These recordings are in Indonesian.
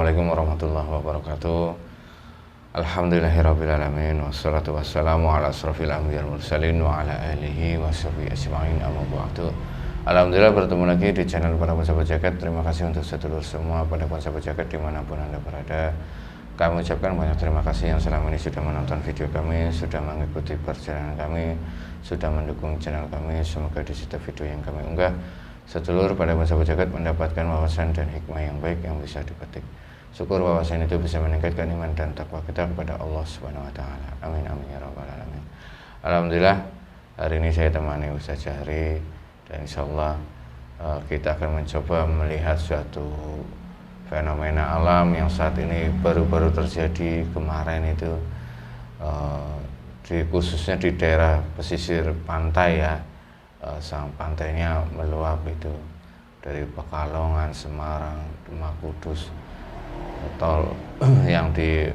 Assalamualaikum warahmatullahi wabarakatuh. Alhamdulillahirrabbilalamin. Wassalatu wassalamu ala asrafil anbiya wal mursalin wa ala alihi wa sahbihi ajma'in, amma ba'du. Alhamdulillah bertemu lagi di channel Para Sahabat Jagat. Terima kasih untuk sedulur semua pada sahabat jagat dimanapun Anda berada. Kami ucapkan banyak terima kasih yang selama ini sudah menonton video kami, sudah mengikuti perjalanan kami, sudah mendukung channel kami. Semoga di setiap video yang kami unggah, sedulur pada sahabat jagat mendapatkan wawasan dan hikmah yang baik yang bisa dipetik. Syukur wawasan itu bisa meningkatkan iman dan takwa kita kepada Allah Subhanahu wa taala. Amin amin ya rabbal alamin. Alhamdulillah hari ini saya temani Ustaz Jahri, dan insyaallah kita akan mencoba melihat suatu fenomena alam yang saat ini baru-baru terjadi kemarin itu, khususnya di daerah pesisir pantai ya. Sang pantainya meluap itu dari Pekalongan, Semarang, Demak, Kudus. Tol yang di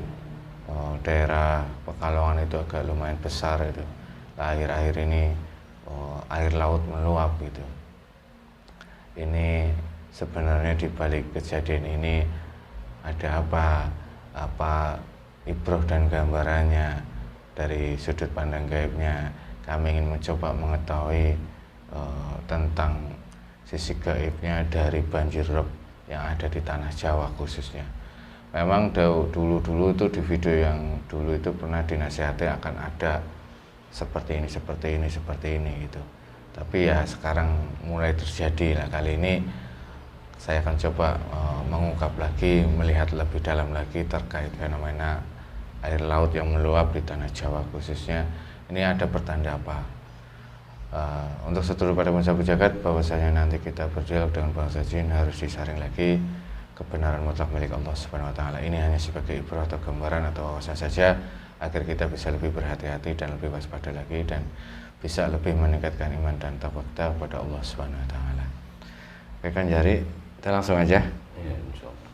daerah Pekalongan itu agak lumayan besar itu. Akhir-akhir ini air laut meluap gitu. Ini sebenarnya di balik kejadian ini ada apa ibroh dan gambarannya dari sudut pandang gaibnya. Kami ingin mencoba mengetahui tentang sisi gaibnya dari banjir rob yang ada di tanah Jawa khususnya. Memang dulu itu di video yang dulu itu pernah dinasihati akan ada seperti ini gitu. Tapi ya sekarang mulai terjadi. Nah, kali ini saya akan coba mengungkap lagi, melihat lebih dalam lagi terkait fenomena air laut yang meluap di tanah Jawa khususnya. Ini ada pertanda apa? Untuk seluruh pada sahabat jagat, bahwasanya nanti kita berdialog dengan bangsa jin harus disaring lagi. Kebenaran mutlak milik Allah Subhanahu wa taala. Ini hanya sebagai ibrah atau gambaran atau wawasan saja agar kita bisa lebih berhati-hati dan lebih waspada lagi, dan bisa lebih meningkatkan iman dan takwa kita kepada Allah Subhanahu wa taala. Oke kan Jari, kita langsung aja. Ya, insyaallah.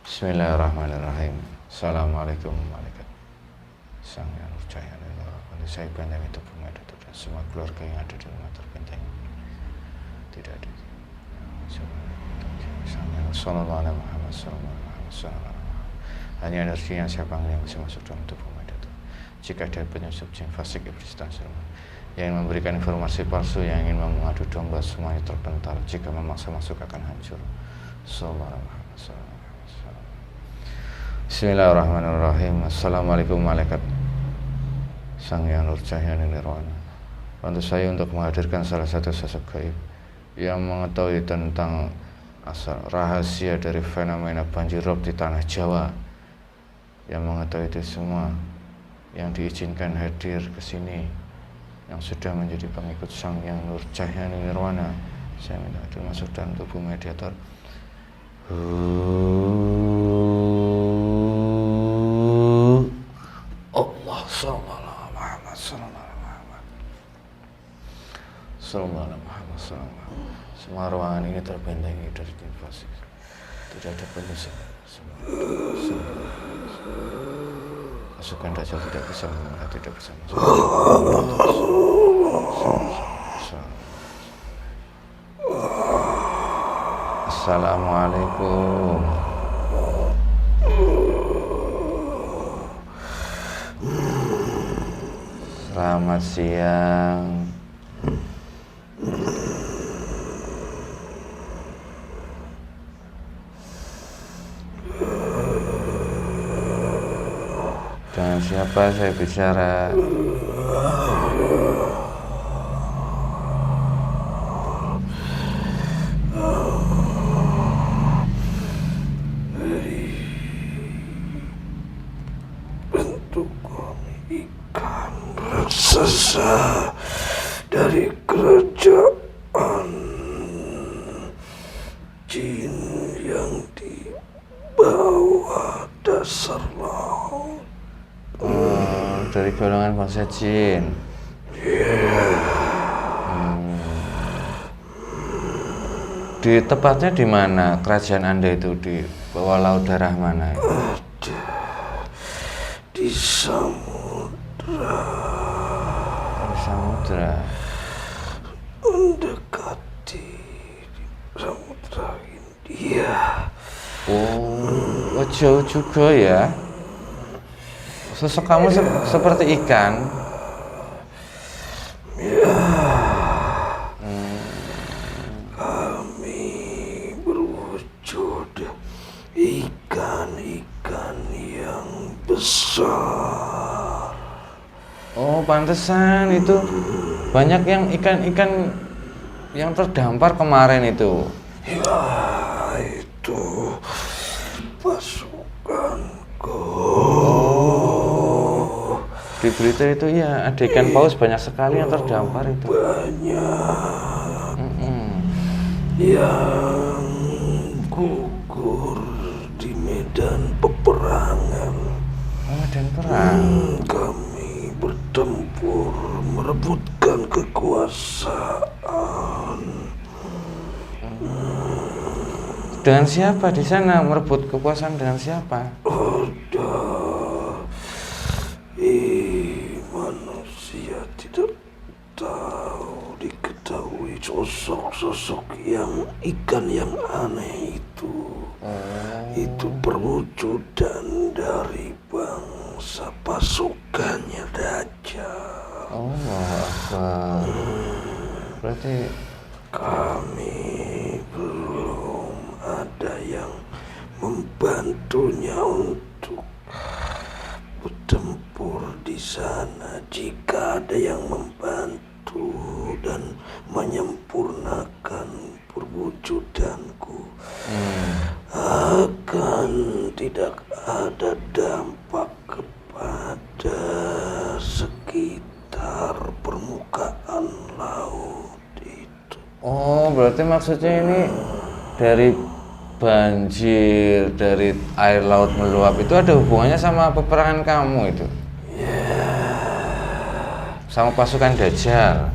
Bismillahirrahmanirrahim. Assalamualaikum warahmatullahi wabarakatuh. Sang yang percaya saya benteng itu pemedat dan semua keluarga yang ada di rumah terbenteng. Tidak ada. Sallallahu alaihi Muhammad sallallahu alaihi wasallam. Hanya energi yang saya panggil yang bisa masuk dalam tubuh pemedat. Jika ada penyusup jin fasik iblis dan serupa yang memberikan informasi palsu, yang ingin mengadu domba, semuanya terpental. Jika memaksa masuk akan hancur. Sallallahu alaihi Muhammad sallallahu alaihi wasallam. Bismillahirrahmanirrahim. Assalamualaikum malaikat Sang Yang Nur Cahaya Nirwana, bantu saya untuk menghadirkan salah satu sosok gaib yang mengetahui tentang asal rahasia dari fenomena banjir rob di tanah Jawa, yang mengetahui itu semua, yang diizinkan hadir ke sini, yang sudah menjadi pengikut Sang Yang Nur Cahaya Nirwana. Saya minta masuk dalam tubuh mediator. Allah sallallahu Muhammad sallallahu. Semua ruangan ini terbentengi dari jin fasik. Tidak ada penyusup. Pasukan Dajjal tidak bisa mengenal, tidak bisa masuk. Assalamualaikum. Selamat siang. Dengan siapa saya bicara? Bentuk ikan raksasa dari kerajaan jin yang di bawah dasar laut. Dari golongan bangsa jin. Di tepatnya di mana kerajaan Anda itu, di bawah laut daerah mana? Ada di samudra. Di samudra. Mendekati samudra India. Oh, jauh juga ya. Sosok kamu seperti ikan. Kami berwujud ikan-ikan yang besar. Oh, pantesan itu banyak yang ikan-ikan yang terdampar kemarin itu. Ya, itu pasukanku. Di berita itu ya ada ikan paus banyak sekali yang terdampar itu. Banyak yang gugur di medan peperangan. Oh, medan perang. Kami bertempur merebutkan kekuasaan. Dengan siapa di sana merebut kekuasaan dengan siapa? Ada manusia tidak tahu diketahui sosok-sosok yang ikan yang aneh itu. Itu perwujudan dari bangsa pasukannya Dajjal. Oh, apa? Berarti Kami belum ada yang membantunya untuk bertempur di sana. Jika ada yang membantu dan menyempurnakan perwujudanku, akan tidak ada dampak kepada sekitar permukaan laut itu. oh, berarti maksudnya ini dari banjir, dari air laut meluap itu ada hubungannya sama peperangan kamu itu? Sama pasukan Dajjal?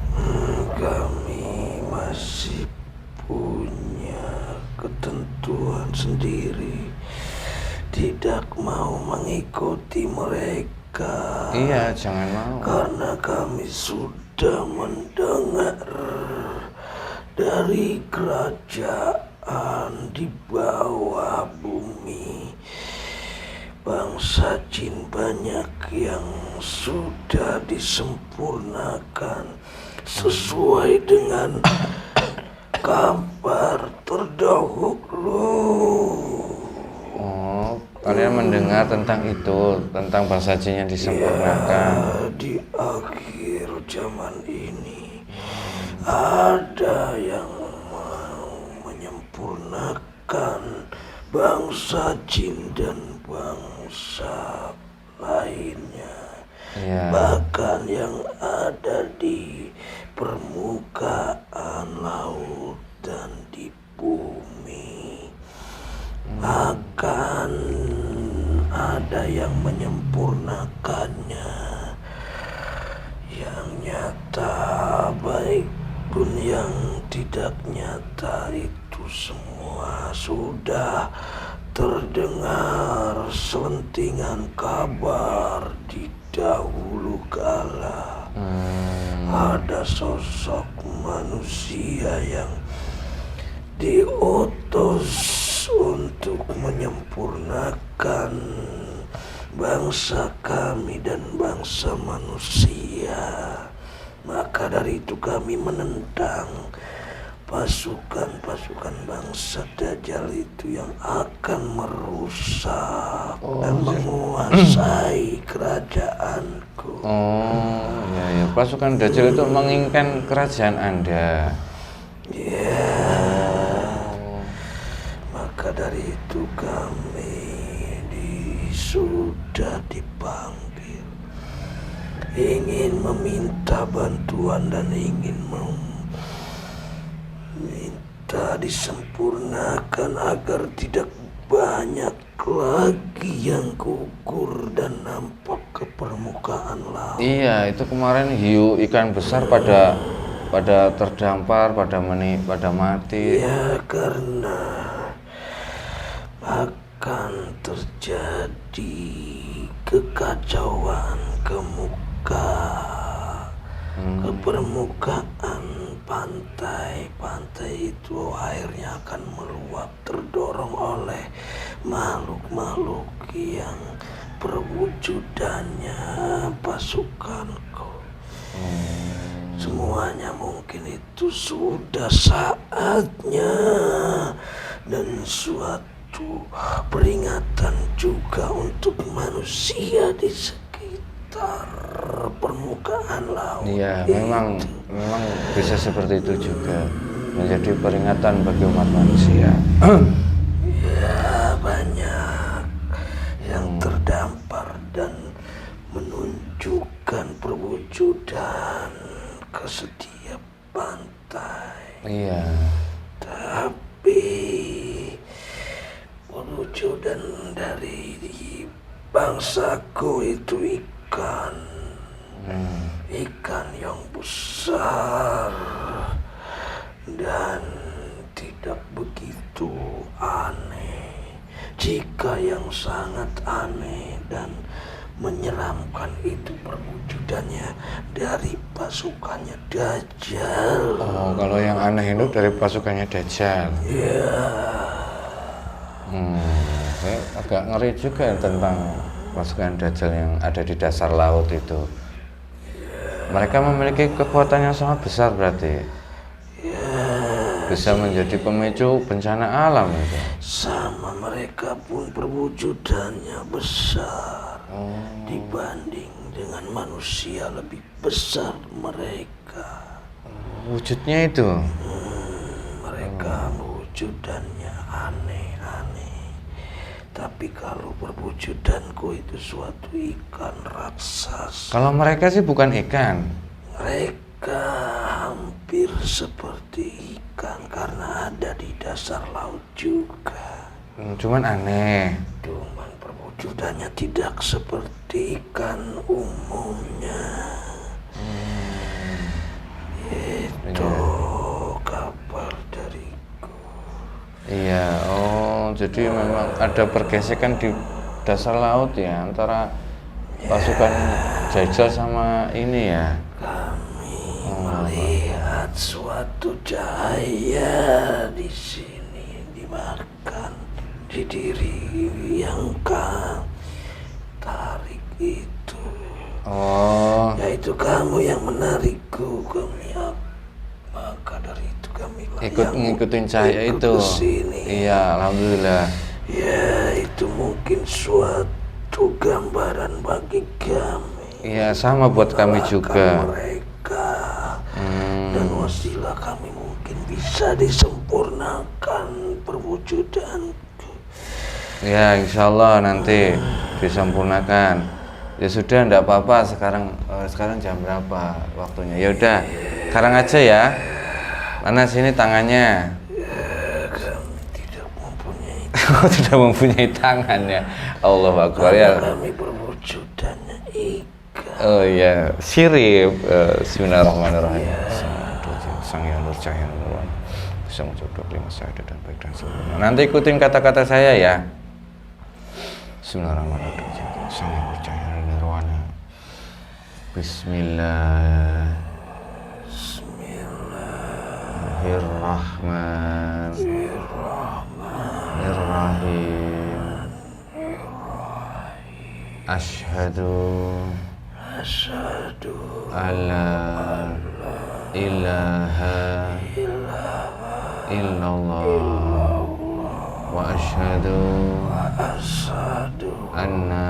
Kami masih punya ketentuan sendiri, tidak mau mengikuti mereka. Iya, jangan mau. Karena kami sudah mendengar dari kerajaan di bawah bumi, bangsa jin banyak yang sudah disempurnakan sesuai dengan kabar terdahulu. Oh, kalian mendengar tentang itu, tentang bangsa jin yang disempurnakan. Di akhir zaman ini ada yang mau menyempurnakan bangsa jin dan bangsa lainnya. Iya. Bahkan yang ada di permukaan laut dan di bumi akan ada yang menyempurnakannya. Yang nyata baik pun yang tidak nyata, itu semua sudah terdengar selentingan kabar di dahulu kala. Ada sosok manusia yang diutus untuk menyempurnakan bangsa kami dan bangsa manusia. Maka dari itu kami menentang pasukan-pasukan bangsa Dajjal itu yang akan merusak dan menguasai kerajaanku. Oh, ya, pasukan Dajjal itu menginginkan kerajaan Anda. Ya, maka dari itu kami sudah dipanggil, ingin meminta bantuan dan ingin meminta disempurnakan agar tidak banyak lagi yang gugur dan nampak ke permukaan laut. Iya, itu kemarin hiu ikan besar pada terdampar, pada mati. Ya, karena akan terjadi kekacauan ke permukaan pantai itu airnya akan meluap terdorong oleh makhluk-makhluk yang perwujudannya pasukanku. Semuanya mungkin itu sudah saatnya, dan suatu peringatan juga untuk manusia di sekitar permukaan laut. Iya, memang bisa seperti itu juga, menjadi peringatan bagi umat manusia. Ya, banyak yang terdampar dan menunjukkan perwujudan ke setiap pantai. Iya. Tapi perwujudan dari bangsaku itu ikan. Ikan yang besar dan tidak begitu aneh. Jika yang sangat aneh dan menyeramkan itu perwujudannya dari pasukannya Dajjal. Oh, kalau yang aneh itu dari pasukannya Dajjal. Ya. Saya agak ngeri juga tentang pasukan Dajjal yang ada di dasar laut itu. Mereka memiliki kekuatan yang sangat besar berarti. Bisa menjadi pemicu bencana alam itu. Sama mereka pun perwujudannya besar. Dibanding dengan manusia lebih besar mereka. Wujudnya itu. Mereka wujudannya aneh-aneh. Tapi kalau perwujudanku itu suatu ikan raksasa. Kalau mereka sih bukan ikan. Mereka hampir seperti ikan karena ada di dasar laut juga. Cuman aneh. Cuman perwujudannya tidak seperti ikan umumnya. Itu kabar dariku. Iya, oh jadi memang ada pergesekan di dasar laut ya antara pasukan Dajjal sama ini ya. Kami melihat suatu cahaya di sini dimakan di diri yang kau tarik itu. Oh, Yaitu kamu yang menarikku, maka dari itu kami ngikutin cahaya itu. Kesini. Iya, alhamdulillah. Ya, itu mungkin suatu gambaran bagi kami. Iya, sama buat kami juga. Mereka dan wasilah kami mungkin bisa disempurnakan perwujudanku. Ya, insya Allah nanti disempurnakan. Ya sudah, enggak apa-apa. Sekarang jam berapa waktunya? Ya udah, sekarang aja ya. Mana sini tangannya? Kami tidak mempunyai. Tidak mempunyai tangan ya. Allahu Akbar ya. Kami perwujudannya ikan. Oh iya, sirip. Bismillahirrahmanirrahim. Sang yang nur cahaya nurwan, bisa mencoba lima syahadat dan baik dan sempurna. Nanti ikutin kata-kata saya ya. Bismillahirrahmanirrahim. Sang yang nur cahaya nurwan. Bismillahirrahmanirrahim. Asyhadu alla ilaha illallah wa asyhadu anna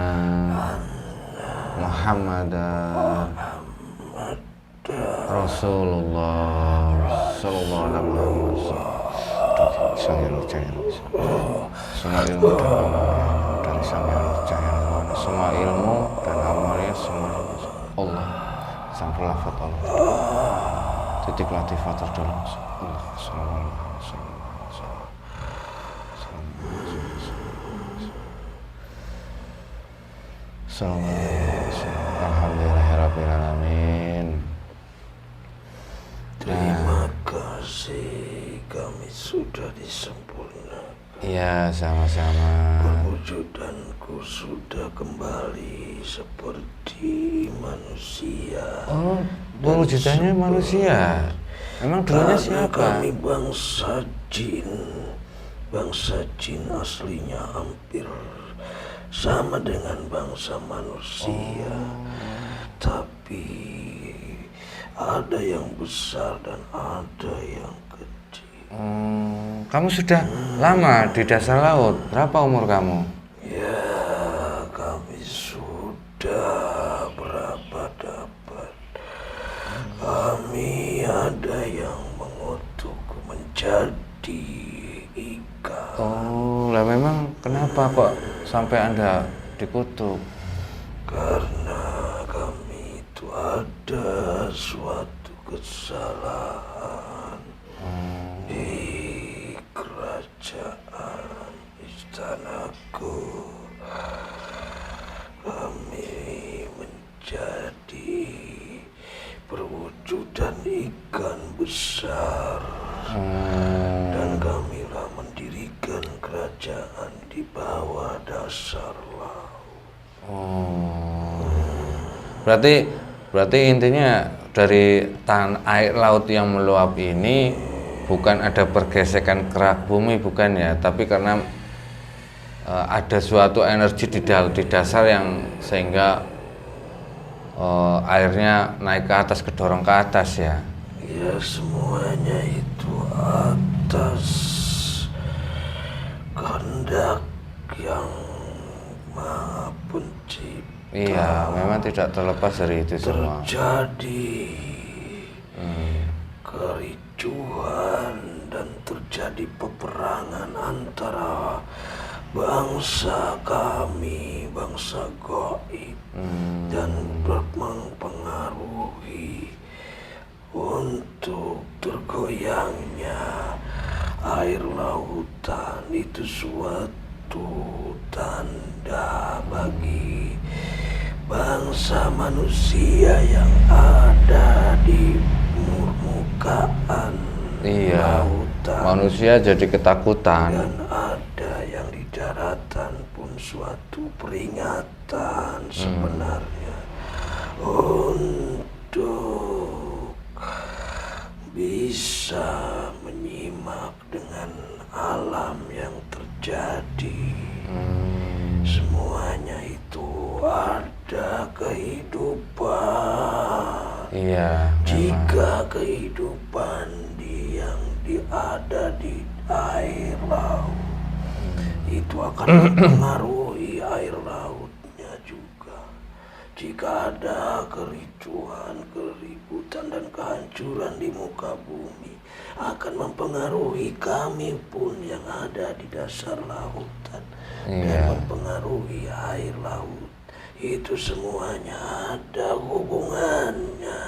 Muhammadan Rasulullah sallallahu alaihi wasallam. Semua ilmu dan amalnya dari Sang Yang Cahaya, semua ilmu dan amalnya semua Allah, sampai lafaz Allah, titik latifah terdalam Allah sallallahu alaihi wasallam. Alhamdulillahirabbil alamin. Terima kasih, kami sudah disempurnakan. Iya, sama-sama. Perwujudanku sudah kembali seperti manusia. Oh, perwujudannya manusia. Emang dulunya Karena siapa? kami bangsa jin Bangsa jin aslinya hampir sama dengan bangsa manusia, tapi ada yang besar dan ada yang kecil. Kamu sudah lama di dasar laut. Berapa umur kamu? Ya, kami sudah berabad-abad. Kami ada yang mengutuk menjadi ikan. Oh, lah memang kenapa kok sampai Anda dikutuk? Karena kami itu ada suatu kesalahan di kerajaan istanaku. Kami menjadi perwujudan ikan besar, dan kamilah mendirikan kerajaan di bawah dasar laut. Berarti intinya dari air laut yang meluap ini bukan ada pergesekan kerak bumi, bukan ya, tapi karena ada suatu energi di dasar yang sehingga airnya naik ke atas, kedorong ke atas ya. Ya, semuanya itu atas kehendak yang Maha Pencipta. Iya, memang tidak terlepas dari itu semua. Terjadi kericuhan dan terjadi peperangan antara bangsa kami, bangsa Goib, dan mempengaruhi untuk tergoyangnya air lautan. Itu suatu tanda bagi bangsa manusia yang ada di permukaan lautan. Manusia jadi ketakutan. Dan ada yang di daratan pun suatu peringatan sebenarnya untuk bisa menyimak dengan alam yang terjadi. Semuanya itu ada kehidupan. Iya. Jika kehidupan yang ada di air laut itu akan mempengaruhi air lautnya juga. Jika ada kericuhan, keributan, dan kehancuran di muka bumi, akan mempengaruhi kami pun yang ada di dasar lautan. Dan mempengaruhi air laut. Itu semuanya ada hubungannya.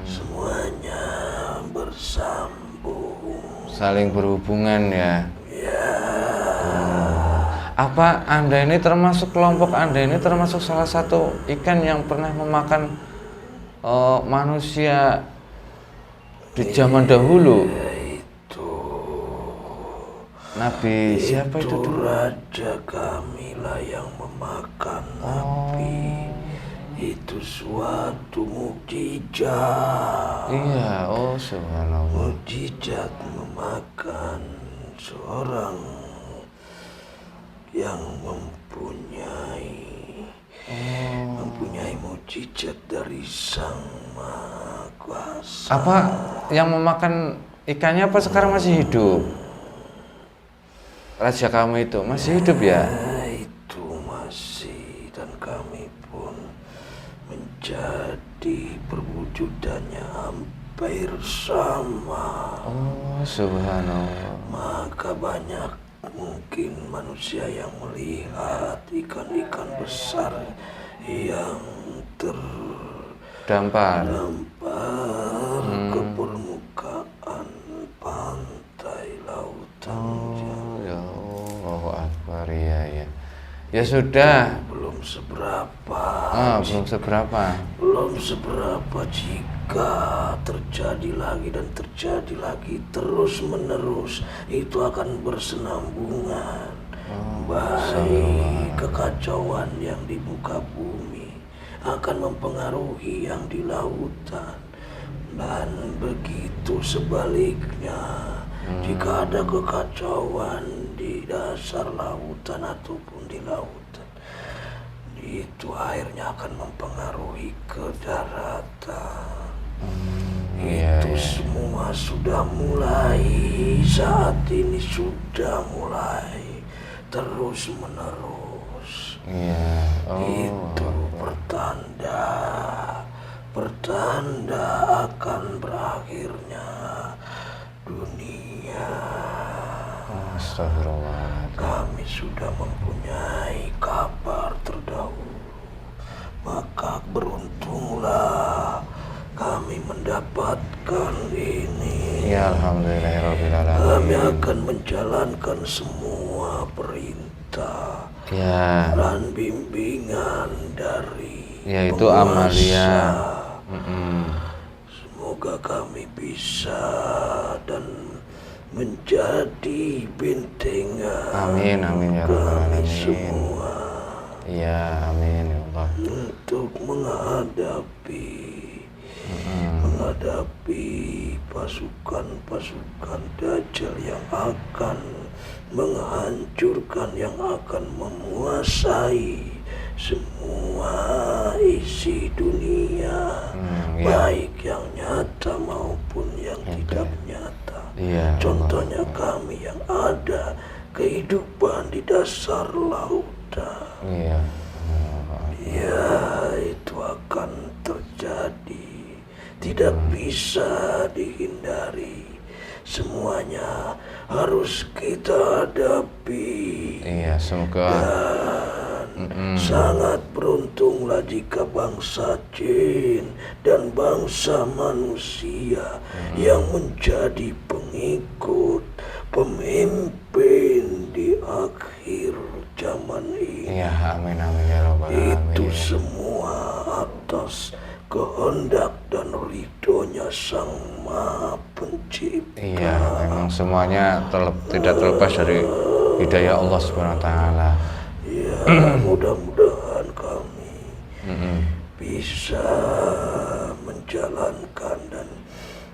Semuanya bersambung, Saling berhubungan ya. Apa Anda ini termasuk kelompok Anda ini termasuk salah satu ikan yang pernah memakan manusia di zaman dahulu? Itu Nabi siapa itu dulu? Raja kamilah yang memakan nabi. Itu suatu mukjizat. Iya, oh subhanallah. Mukjizat memakan seorang yang mempunyai mukjizat dari Sang Maha Kuasa. Apa yang memakan ikannya apa sekarang masih hidup? Raja kamu itu masih hidup ya? Itu masih, dan kami pun menjadi perwujudannya hampir sama. Oh subhanallah. Maka banyak mungkin manusia yang melihat ikan-ikan besar yang Dampar ke permukaan pantai lautan. Oh ya Allahu Akbar, ya. Ya sudah. Belum seberapa. Belum seberapa jika terjadi lagi dan terjadi lagi terus menerus, itu akan bersenambungan. Baik kekacauan yang di muka bumi akan mempengaruhi yang di lautan, dan begitu sebaliknya Jika ada kekacauan di dasar lautan ataupun di lautan, itu airnya akan mempengaruhi ke daratan. Itu semua sudah mulai, saat ini sudah mulai terus menerus. Itu pertanda akan berakhirnya dunia. Astagfirullahaladzim. Kami sudah mempunyai kabar terdahulu, maka beruntunglah kami mendapatkan ini. Ya alhamdulillahirrahmanirrahim. Kami akan menjalankan semua perintah dan bimbingan dari yaitu penguasa. Amalia. Semoga kami bisa dan menjadi bentengan. Amin amin ya rabbal kami alamin. semua. Ya amin ya Allah. Untuk menghadapi pasukan-pasukan Dajjal yang akan menghancurkan, yang akan menguasai semua isi dunia, baik yang nyata maupun yang tidak nyata. Contohnya kami yang ada kehidupan di dasar lautan. Ya, itu akan terjadi, tidak bisa dihindari. Semuanya harus kita hadapi. Semoga. Sangat beruntunglah jika bangsa jin dan bangsa manusia yang menjadi pengikut pemimpin di akhir zaman ini. Amin amin ya rabbal alamin. Itu semua atas kehendak dan ridhonya Sang Maha Pencipta. Memang semuanya tidak terlepas dari hidayah Allah Subhanahu wa taala. Mudah-mudahan kami bisa menjalankan dan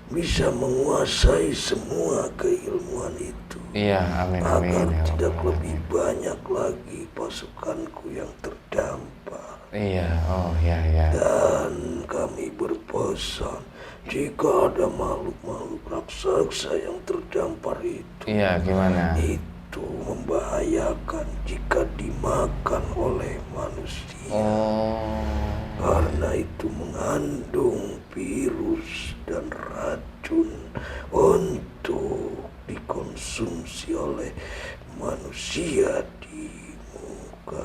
bisa menguasai semua keilmuan itu. Amin amin. Agar tidak lebih banyak lagi pasukanku yang terdampar. Dan kami berpesan, jika ada makhluk-makhluk raksasa yang terdampar itu, gimana? Itu membahayakan jika dimakan oleh manusia. Karena itu mengandung virus dan racun untuk dikonsumsi oleh manusia di muka.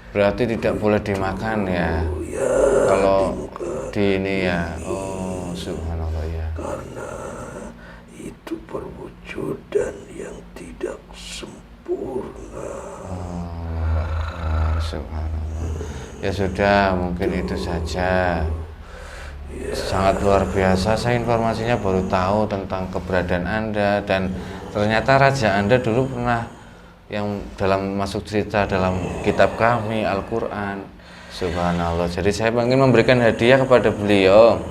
Berarti tidak boleh dimakan ya? Kalau di ini ya. Subhanallah ya. Karena itu perwujudan yang tidak sempurna. Subhanallah. Ya sudah, mungkin itu saja. Sangat luar biasa, saya informasinya baru tahu tentang keberadaan Anda, dan ternyata raja Anda dulu pernah yang masuk cerita dalam kitab kami Al-Quran. Subhanallah. Jadi saya ingin memberikan hadiah kepada beliau.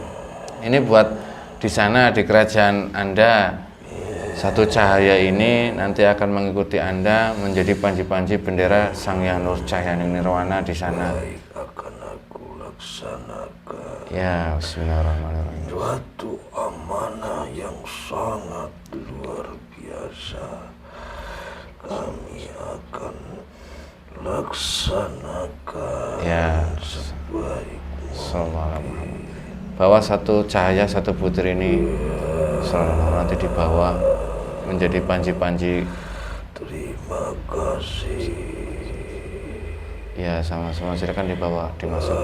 Ini buat di sana, di kerajaan Anda. Satu cahaya ini nanti akan mengikuti Anda menjadi panji-panji bendera Sang Hyang Nur Cahyani Nirwana di sana. Baik, akan aku laksanakan. Ya, bismillahirrahmanirrahim. Suatu amanah yang sangat luar biasa. Kami akan laksanakan sebaik mungkin. Bawa satu cahaya, satu butir ini nanti dibawa menjadi panji-panji. Terima kasih. Ya, sama-sama, silakan dibawa, dimasuk.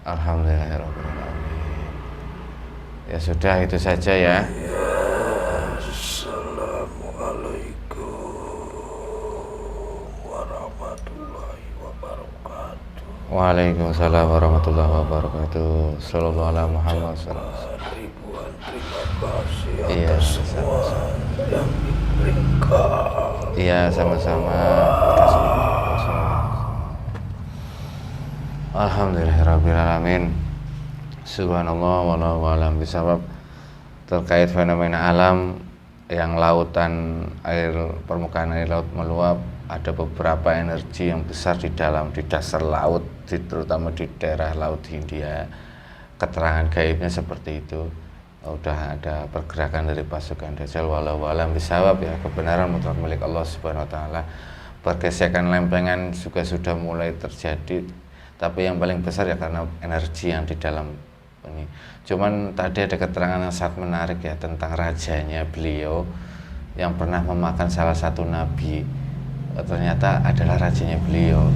Alhamdulillahirrahmanirrahim. Ya sudah, itu saja ya. Waalaikumsalam warahmatullahi wabarakatuh. Sallallahu alaihi Muhammad sallallahu. Ribuan terima kasih atas semua yang diberikan. Iya, sama-sama. Alhamdulillahirrabbilalamin. Subhanallah wallahu a'lam bishawab. Terkait fenomena alam yang lautan air, permukaan air laut meluap, ada beberapa energi yang besar di dasar laut, terutama di daerah Laut Hindia. Keterangan gaibnya seperti itu. Udah ada pergerakan dari pasukan Dajjal, wallahu a'lam bishawab ya. Kebenaran mutlak milik Allah Subhanahu wa taala. Pergesekan lempengan juga sudah mulai terjadi, tapi yang paling besar ya karena energi yang di dalam ini. Cuman tadi ada keterangan yang sangat menarik ya tentang rajanya beliau yang pernah memakan salah satu nabi. Ternyata adalah rajanya beliau,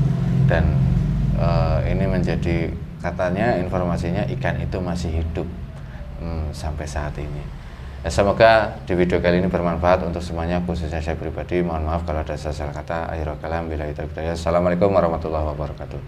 dan ini menjadi, katanya informasinya ikan itu masih hidup sampai saat ini. Ya, semoga di video kali ini bermanfaat untuk semuanya, khususnya saya pribadi. Mohon maaf kalau ada salah kata. Akhirul kalam, billahi taufiq. Assalamualaikum warahmatullahi wabarakatuh.